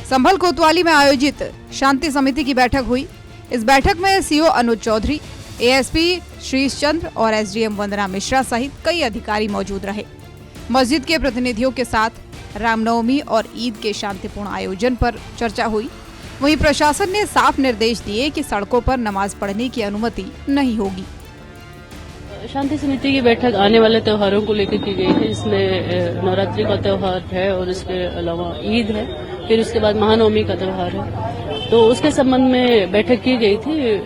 संभल कोतवाली में आयोजित शांति समिति की बैठक हुई। इस बैठक में सीओ अनुज चौधरी, एएसपी श्रीश चंद्र और एसडीएम वंदना मिश्रा सहित कई अधिकारी मौजूद रहे। मस्जिद के प्रतिनिधियों के साथ रामनवमी और ईद के शांतिपूर्ण आयोजन पर चर्चा हुई। वहीं प्रशासन ने साफ निर्देश दिए कि सड़कों पर नमाज पढ़ने की अनुमति नहीं होगी। शांति समिति की बैठक आने वाले त्योहारों को लेकर की गई है। इसमें नवरात्रि का त्योहार है और इसके अलावा ईद है, फिर उसके बाद महानवमी का त्योहार है, तो उसके संबंध में बैठक की गई थी।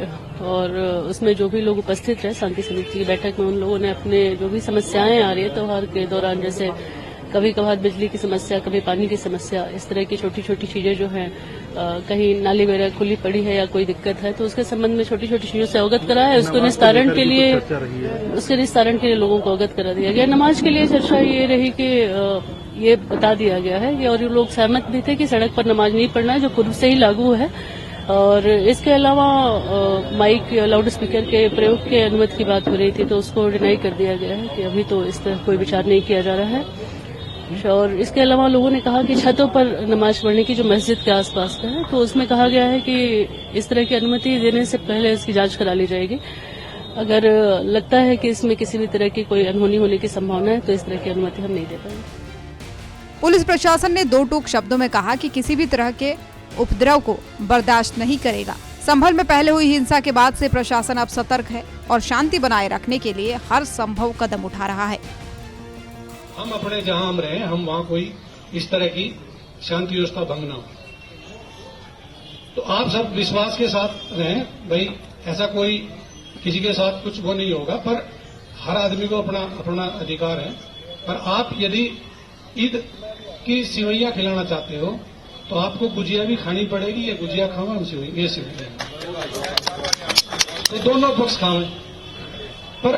और उसमें जो भी लोग उपस्थित रहे शांति समिति की बैठक में, उन लोगों ने अपने जो भी समस्याएं आ रही है त्योहार के दौरान, जैसे कभी कभार बिजली की समस्या, कभी पानी की समस्या, इस तरह की छोटी छोटी चीजें जो हैं, कहीं नाली वगैरह खुली पड़ी है या कोई दिक्कत है, तो उसके संबंध में छोटी छोटी चीजों से अवगत करा है। उसके निस्तारण के लिए लोगों को अवगत करा दिया गया। नमाज के लिए चर्चा ये रही कि ये बता दिया गया है कि, और लोग सहमत भी थे कि सड़क पर नमाज नहीं पढ़ना है, जो पूर्व से ही लागू है। और इसके अलावा माइक या लाउड स्पीकर के प्रयोग के अनुमति की बात हो रही थी, तो उसको डिनाई कर दिया गया है कि अभी तो इस तरह कोई विचार नहीं किया जा रहा है। और इसके अलावा लोगों ने कहा कि छतों पर नमाज पढ़ने की जो मस्जिद के आसपास का है, तो उसमें कहा गया है कि इस तरह की अनुमति देने से पहले इसकी जांच करा ली जाएगी। अगर लगता है कि इसमें किसी भी तरह की कोई अनहोनी होने की संभावना है, तो इस तरह की अनुमति हम नहीं दे पाएंगे। पुलिस प्रशासन ने दो टूक शब्दों में कहा कि किसी भी तरह के उपद्रव को बर्दाश्त नहीं करेगा। संभल में पहले हुई हिंसा के बाद से प्रशासन अब सतर्क है और शांति बनाए रखने के लिए हर संभव कदम उठा रहा है। हम अपने जहां हम रहे, हम वहां कोई इस तरह की शांति व्यवस्था भंग ना हो, तो आप सब विश्वास के साथ रहें। भाई ऐसा कोई किसी के साथ कुछ वो नहीं होगा, पर हर आदमी को अपना अपना अधिकार है। पर आप यदि ईद की सिवैयां खिलाना चाहते हो, तो आपको गुजिया भी खानी पड़ेगी। ये गुजिया खाओ, ये सिवैया, तो दोनों पक्ष खाओ। पर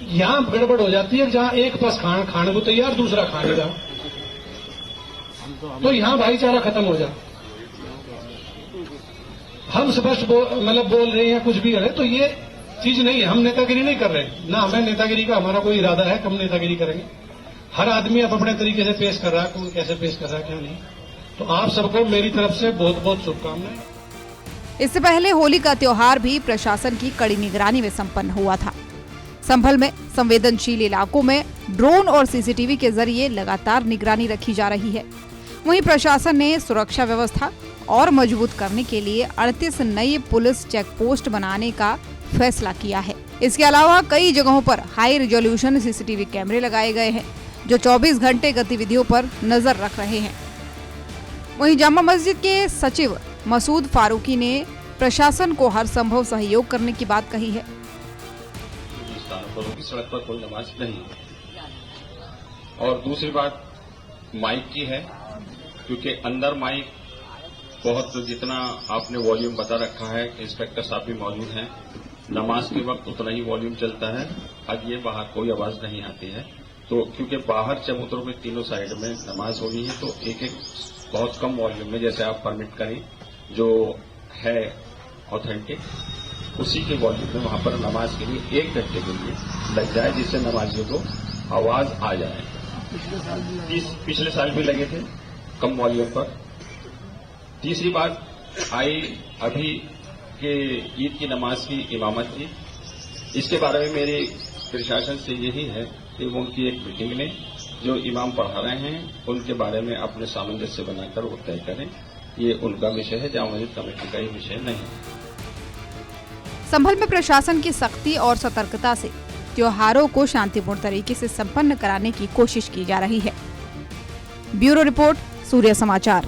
यहाँ गड़बड़ हो जाती है, जहाँ एक पक्ष खाने को तैयार, दूसरा खाने का, तो यहाँ भाईचारा खत्म हो जाता। हम स्पष्ट मतलब बोल रहे हैं, कुछ भी करें, तो ये चीज नहीं है। हम नेतागिरी नहीं कर रहे ना, हमें नेतागिरी का हमारा कोई इरादा है, कम नेतागिरी करेंगे। हर आदमी अब अपने तरीके से पेश कर रहा है, कौन कैसे पेश कर रहा है क्या नहीं। तो आप सबको मेरी तरफ से बहुत बहुत शुभकामनाएं। इससे पहले होली का त्योहार भी प्रशासन की कड़ी निगरानी में संपन्न हुआ था। संभल में संवेदनशील इलाकों में ड्रोन और सीसीटीवी के जरिए लगातार निगरानी रखी जा रही है। वहीं प्रशासन ने सुरक्षा व्यवस्था और मजबूत करने के लिए 38 नई पुलिस चेक पोस्ट बनाने का फैसला किया है। इसके अलावा कई जगहों पर हाई रिजोल्यूशन सीसीटीवी कैमरे लगाए गए हैं, जो 24 घंटे गतिविधियों पर नजर रख रहे हैं। वहीं जामा मस्जिद के सचिव मसूद फारूकी ने प्रशासन को हर संभव सहयोग करने की बात कही है। सड़क पर कोई नमाज नहीं। और दूसरी बात माइक की है, क्योंकि अंदर माइक बहुत, जितना आपने वॉल्यूम बता रखा है, इंस्पेक्टर साहब भी मौजूद हैं, नमाज के वक्त उतना ही वॉल्यूम चलता है। अब ये बाहर कोई आवाज नहीं आती है, तो क्योंकि बाहर चबूतरों में तीनों साइड में नमाज होनी है, तो एक एक बहुत कम वॉल्यूम में, जैसे आप परमिट करें जो है ऑथेंटिक, उसी के वॉल्यूम में वहां पर नमाज के लिए 1 घंटे के लिए लग जाए, जिससे नमाजियों को आवाज आ जाए। पिछले साल भी लगे थे कम वॉल्यूम पर। तीसरी बात आई अभी के ईद की नमाज की इमामत की। इसके बारे में मेरी प्रशासन से यही है कि वो उनकी एक मीटिंग लें, जो इमाम पढ़ा रहे हैं उनके बारे में अपने सामंजस्य बनाकर वो तय करें। ये उनका विषय है, जामा मस्जिद कमेटी का ही विषय नहीं है। संभल में प्रशासन की सख्ती और सतर्कता से त्योहारों को शांतिपूर्ण तरीके से संपन्न कराने की कोशिश की जा रही है। ब्यूरो रिपोर्ट, सूर्य समाचार।